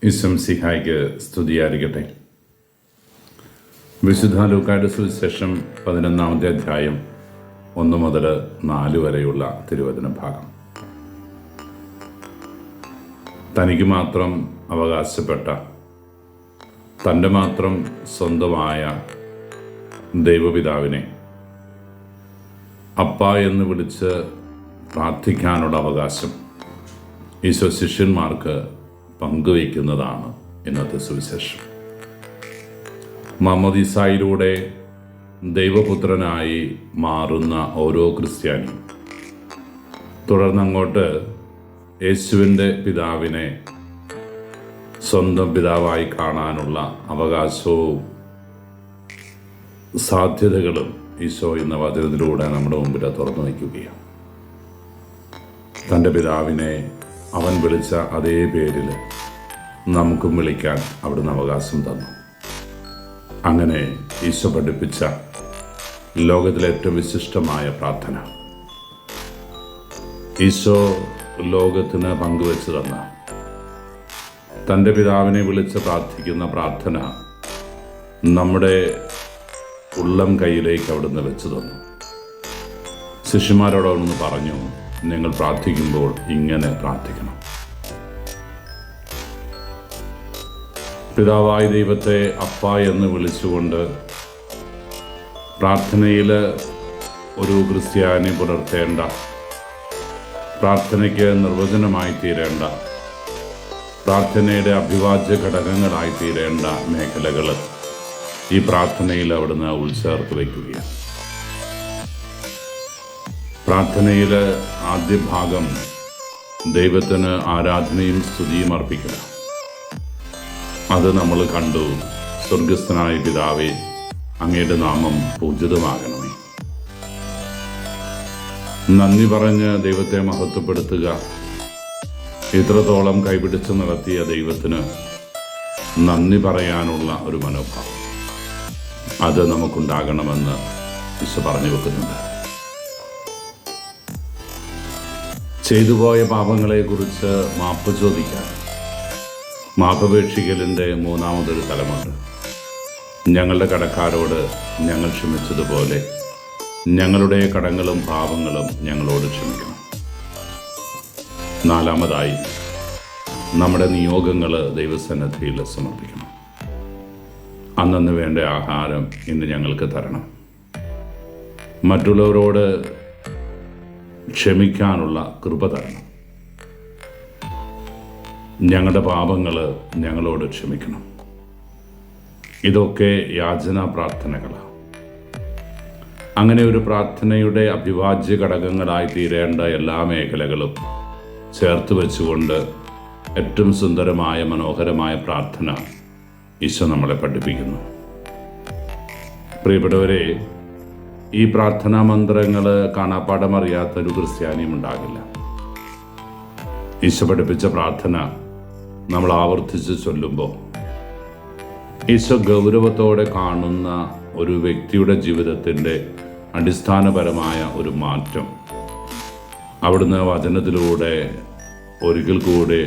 ഈശംസിഹായ്ക്ക് സ്തുതിയായിരിക്കട്ടെ. വിശുദ്ധ ലൂക്കായുടെ സുവിശേഷം 11-ാമത്തെ അധ്യായം 1 മുതൽ 4 വരെയുള്ള തിരുവചന ഭാഗം. തനിക്ക് മാത്രം അവകാശപ്പെട്ട, തൻ്റെ മാത്രം സ്വന്തമായ ദൈവപിതാവിനെ അപ്പ എന്ന് വിളിച്ച് പ്രാർത്ഥിക്കാനുള്ള അവകാശം ഈശോ ശിഷ്യന്മാർക്ക് പങ്കുവയ്ക്കുന്നതാണ് ഇന്നത്തെ സുവിശേഷം. മാമോദീസായിലൂടെ ദൈവപുത്രനായി മാറുന്ന ഓരോ ക്രിസ്ത്യാനിയും തുടർന്നങ്ങോട്ട് യേശുവിൻ്റെ പിതാവിനെ സ്വന്തം പിതാവായി കാണാനുള്ള അവകാശവും സാധ്യതകളും ഈശോ എന്ന വചനത്തിലൂടെ നമ്മുടെ മുമ്പിൽ തുറന്നു വയ്ക്കുകയാണ്. തൻ്റെ പിതാവിനെ അവൻ വിളിച്ച അതേ പേരിൽ നമുക്കും വിളിക്കാൻ അവിടുന്ന് അവകാശം തന്നു. അങ്ങനെ ഈശോ പഠിപ്പിച്ച ലോകത്തിലെ ഏറ്റവും വിശിഷ്ടമായ പ്രാർത്ഥന, ഈശോ ലോകത്തിന് പങ്കുവെച്ച് തന്ന തൻ്റെ പിതാവിനെ വിളിച്ച് പ്രാർത്ഥിക്കുന്ന പ്രാർത്ഥന നമ്മുടെ ഉള്ളം കയ്യിലേക്ക് അവിടുന്ന് വെച്ച് തന്നു. ശിഷ്യന്മാരോടൊന്ന് പറഞ്ഞു, നിങ്ങൾ പ്രാർത്ഥിക്കുമ്പോൾ ഇങ്ങനെ പ്രാർത്ഥിക്കണം. പിതാവായ ദൈവത്തെ അപ്പ എന്ന് വിളിച്ചുകൊണ്ട് പ്രാർത്ഥനയിൽ ഒരു ക്രിസ്ത്യാനി പുലർത്തേണ്ട, പ്രാർത്ഥനയ്ക്ക് നിർവചനമായി തീരേണ്ട, പ്രാർത്ഥനയുടെ അഭിവാജ്യ ഘടകങ്ങളായി തീരേണ്ട മേഖലകൾ ഈ പ്രാർത്ഥനയിൽ അവിടുന്ന് ഉൾച്ചേർത്ത് വയ്ക്കുകയാണ്. പ്രാർത്ഥനയിൽ ആദ്യ ഭാഗം ദൈവത്തിന് ആരാധനയും സ്തുതിയും അർപ്പിക്കുക. അത് നമ്മൾ കണ്ടു. സ്വർഗസ്ഥനായ പിതാവേ, അങ്ങയുടെ നാമം പൂജിതമാകണമേ. നന്ദി പറഞ്ഞ് ദൈവത്തെ മഹത്വപ്പെടുത്തുക. ഇത്രത്തോളം കൈപിടിച്ച് നടത്തിയ ദൈവത്തിന് നന്ദി പറയാനുള്ള ഒരു മനോഭാവം അത് നമുക്കുണ്ടാകണമെന്ന് ഈശോ പറഞ്ഞു വെക്കുന്നുണ്ട്. ചെയ്തുപോയ പാപങ്ങളെക്കുറിച്ച് മാപ്പ് ചോദിക്കാൻ മാപ്പപേക്ഷിക്കലിൻ്റെ 3-ാമതൊരു തലമുണ്ട്. ഞങ്ങളുടെ കടക്കാരോട് ഞങ്ങൾ ക്ഷമിച്ചതുപോലെ ഞങ്ങളുടെ കടങ്ങളും പാപങ്ങളും ഞങ്ങളോട് ക്ഷമിക്കണം. 4-ാമതായി നമ്മുടെ നിയോഗങ്ങൾ ദൈവസന്നിധിയിൽ സമർപ്പിക്കണം. അന്നന്ന് വേണ്ട ആഹാരം ഇന്ന് ഞങ്ങൾക്ക് തരണം. മറ്റുള്ളവരോട് ക്ഷമിക്കാനുള്ള കൃപ തരണം. ഞങ്ങളുടെ പാപങ്ങൾ ഞങ്ങളോട് ക്ഷമിക്കണം. ഇതൊക്കെ യാചനാ പ്രാർത്ഥനകളാണ്. അങ്ങനെ ഒരു പ്രാർത്ഥനയുടെ അഭിവാജ്യ ഘടകങ്ങളായി തീരേണ്ട എല്ലാ മേഖലകളും ചേർത്ത് വെച്ചുകൊണ്ട് ഏറ്റവും സുന്ദരമായ മനോഹരമായ പ്രാർത്ഥന ഈശോ നമ്മളെ പഠിപ്പിക്കുന്നു. പ്രിയപ്പെട്ടവരെ, ഈ പ്രാർത്ഥനാ മന്ത്രങ്ങൾ കാണാപ്പാടമറിയാത്തൊരു ക്രിസ്ത്യാനിയും ഉണ്ടാകില്ല. ഈശോ പഠിപ്പിച്ച പ്രാർത്ഥന നമ്മൾ ആവർത്തിച്ച് ചൊല്ലുമ്പോൾ ഈശോ ഗൗരവത്തോടെ കാണുന്ന ഒരു വ്യക്തിയുടെ ജീവിതത്തിൻ്റെ അടിസ്ഥാനപരമായ ഒരു മാറ്റം അവിടുന്ന് വചനത്തിലൂടെ ഒരിക്കൽ കൂടെ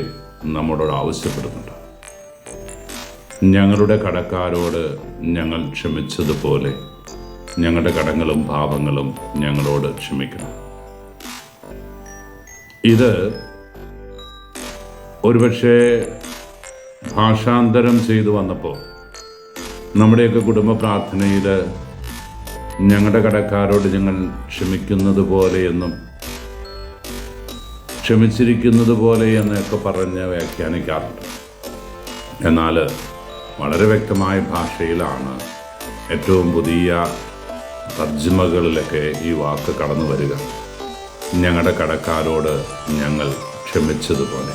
നമ്മളോട് ആവശ്യപ്പെടുന്നുണ്ട്. ഞങ്ങളുടെ കടക്കാരോട് ഞങ്ങൾ ക്ഷമിച്ചതുപോലെ ഞങ്ങളുടെ കടങ്ങളും പാപങ്ങളും ഞങ്ങളോട് ക്ഷമിക്കണം. ഇത് ഒരുപക്ഷെ ഭാഷാന്തരം ചെയ്തു വന്നപ്പോൾ നമ്മുടെയൊക്കെ കുടുംബ പ്രാർത്ഥനയിൽ ഞങ്ങളുടെ കടക്കാരോട് ഞങ്ങൾ ക്ഷമിക്കുന്നത് പോലെ എന്നും ക്ഷമിച്ചിരിക്കുന്നത് പോലെ എന്നൊക്കെ പറഞ്ഞ് വ്യാഖ്യാനിക്കാറുണ്ട്. എന്നാൽ വളരെ വ്യക്തമായ ഭാഷയിലാണ് ഏറ്റവും പുതിയ തർജ്ജിമകളിലൊക്കെ ഈ വാക്ക് കടന്നു വരിക. ഞങ്ങളുടെ കടക്കാരോട് ഞങ്ങൾ ക്ഷമിച്ചതുപോലെ.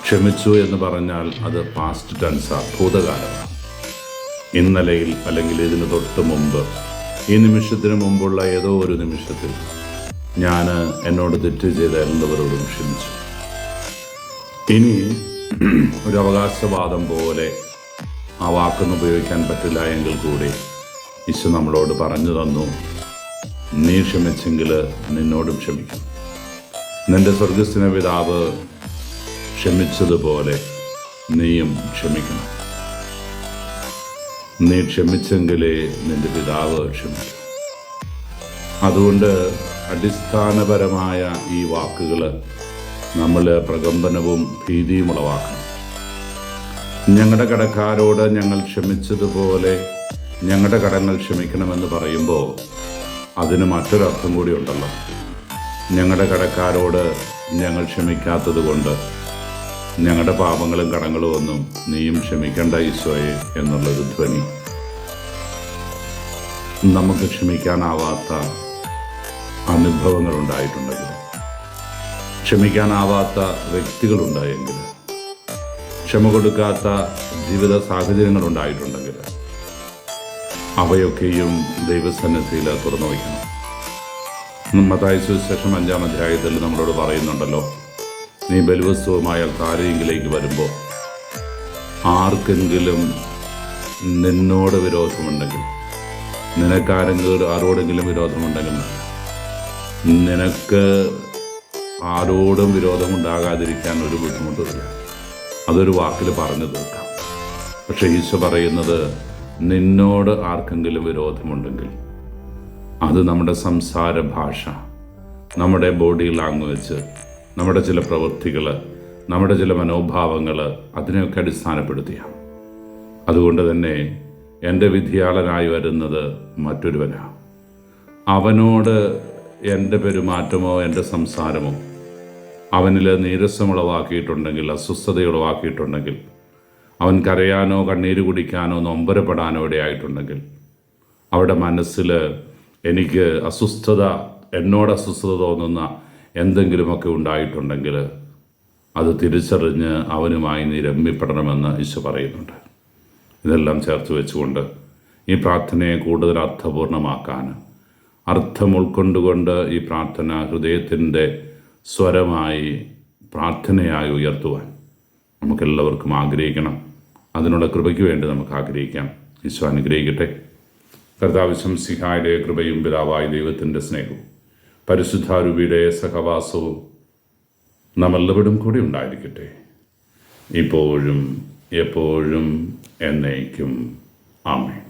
ക്ഷമിച്ചു എന്ന് പറഞ്ഞാൽ അത് പാസ്റ്റ് ടെൻസാണ്, ഭൂതകാലമാണ്. ഇന്നലെയിൽ അല്ലെങ്കിൽ ഇതിന് തൊട്ട് മുമ്പ്, ഈ നിമിഷത്തിന് മുമ്പുള്ള ഏതോ ഒരു നിമിഷത്തിൽ ഞാൻ എന്നോട് തെറ്റ് ചെയ്ത എല്ലാവരോടും ക്ഷമിച്ചു. ഇനി ഒരു അവകാശവാദം പോലെ ആ വാക്കൊന്നും ഉപയോഗിക്കാൻ പറ്റില്ല എങ്കിൽ കൂടി ഈശോ നമ്മളോട് പറഞ്ഞു തന്നു, നീ ക്ഷമിച്ചെങ്കിൽ നിന്നോടും ക്ഷമിക്കും. നിന്റെ സ്വർഗസ്ഥന പിതാവ് ക്ഷമിച്ചതുപോലെ നീയും ക്ഷമിക്കണം. നീ ക്ഷമിച്ചെങ്കിലേ നിന്റെ പിതാവ് ക്ഷമിക്കും. അതുകൊണ്ട് അടിസ്ഥാനപരമായ ഈ വാക്കുകൾ നമ്മൾ പ്രകമ്പനവും ഭീതിയും ഉളവാക്കണം. ഞങ്ങളുടെ കടക്കാരോട് ഞങ്ങൾ ക്ഷമിച്ചതുപോലെ ഞങ്ങളുടെ കടങ്ങൾ ക്ഷമിക്കണമെന്ന് പറയുമ്പോൾ അതിന് മറ്റൊരർത്ഥം കൂടി ഉണ്ടല്ലോ. ഞങ്ങളുടെ കടക്കാരോട് ഞങ്ങൾ ക്ഷമിക്കാത്തത് കൊണ്ട് ഞങ്ങളുടെ പാപങ്ങളും കടങ്ങളും ഒന്നും നീയും ക്ഷമിക്കേണ്ട ഈശോയെ എന്നുള്ളൊരു ധ്വനി. നമുക്ക് ക്ഷമിക്കാനാവാത്ത അനുഭവങ്ങൾ ഉണ്ടായിട്ടുണ്ടെങ്കിൽ, ക്ഷമിക്കാനാവാത്ത വ്യക്തികളുണ്ടായെങ്കിൽ, ക്ഷമ കൊടുക്കാത്ത ജീവിത സാഹചര്യങ്ങളുണ്ടായിട്ടുണ്ടെങ്കിൽ അവയൊക്കെയും ദൈവസന്നിധിയിൽ തുറന്നു വയ്ക്കണം. മത്തായി സുവിശേഷം 5-ാം അധ്യായത്തിൽ നമ്മളോട് പറയുന്നുണ്ടല്ലോ, നീ ബലിവസ്തുവുമായ അൾത്താരയിലേക്ക് വരുമ്പോൾ ആർക്കെങ്കിലും നിന്നോട് വിരോധമുണ്ടെങ്കിൽ, ആരോടെങ്കിലും വിരോധമുണ്ടെങ്കിൽ, നിനക്ക് ആരോടും വിരോധമുണ്ടാകാതിരിക്കാൻ ഒരു ബുദ്ധിമുട്ടില്ല. അതൊരു വാക്കിൽ പറഞ്ഞു തീർക്കാം. പക്ഷേ ഈശോ പറയുന്നത്, നിന്നോട് ആർക്കെങ്കിലും വിരോധമുണ്ടെങ്കിൽ അത് നമ്മുടെ സംസാര ഭാഷ, നമ്മുടെ ബോഡി ലാംഗ്വേജ്, നമ്മുടെ ചില പ്രവൃത്തികൾ, നമ്മുടെ ചില മനോഭാവങ്ങൾ, അതിനെയൊക്കെ അടിസ്ഥാനപ്പെടുത്തിയാണ്. അതുകൊണ്ട് തന്നെ എൻ്റെ വിധിയാളനായി വരുന്നത് മറ്റൊരുവനാണ്. അവനോട് എൻ്റെ പെരുമാറ്റമോ എൻ്റെ സംസാരമോ അവനിൽ നീരസമുളവാക്കിയിട്ടുണ്ടെങ്കിൽ, അസ്വസ്ഥതയുളവാക്കിയിട്ടുണ്ടെങ്കിൽ, അവൻ കരയാനോ കണ്ണീര് കുടിക്കാനോ നൊമ്പരപ്പെടാനോ ഇടയായിട്ടുണ്ടെങ്കിൽ, അവിടെ മനസ്സിൽ എനിക്ക് എന്നോട് അസ്വസ്ഥത തോന്നുന്ന എന്തെങ്കിലുമൊക്കെ ഉണ്ടായിട്ടുണ്ടെങ്കിൽ അത് തിരിച്ചറിഞ്ഞ് അവനുമായി നീ രമ്യപ്പെടണമെന്ന് ഈശോ പറയുന്നുണ്ട്. ഇതെല്ലാം ചേർത്ത് വെച്ചുകൊണ്ട് ഈ പ്രാർത്ഥനയെ കൂടുതൽ അർത്ഥപൂർണമാക്കാൻ, അർത്ഥം ഉൾക്കൊണ്ടുകൊണ്ട് ഈ പ്രാർത്ഥന ഹൃദയത്തിൻ്റെ സ്വരമായി, പ്രാർത്ഥനയായി ഉയർത്തുവാൻ നമുക്കെല്ലാവർക്കും ആഗ്രഹിക്കണം. അതിനുള്ള കൃപയ്ക്ക് വേണ്ടി നമുക്ക് ആഗ്രഹിക്കാം. ഈശോ അനുഗ്രഹിക്കട്ടെ. കർത്താവ് ശംസിഹായുടെ കൃപയും പിതാവായ ദൈവത്തിൻ്റെ സ്നേഹവും പരിശുദ്ധാരൂപിയുടെ സഹവാസവും നമ്മളെവിടും കൂടി ഉണ്ടായിരിക്കട്ടെ, ഇപ്പോഴും എപ്പോഴും എന്നേക്കും. ആമേൻ.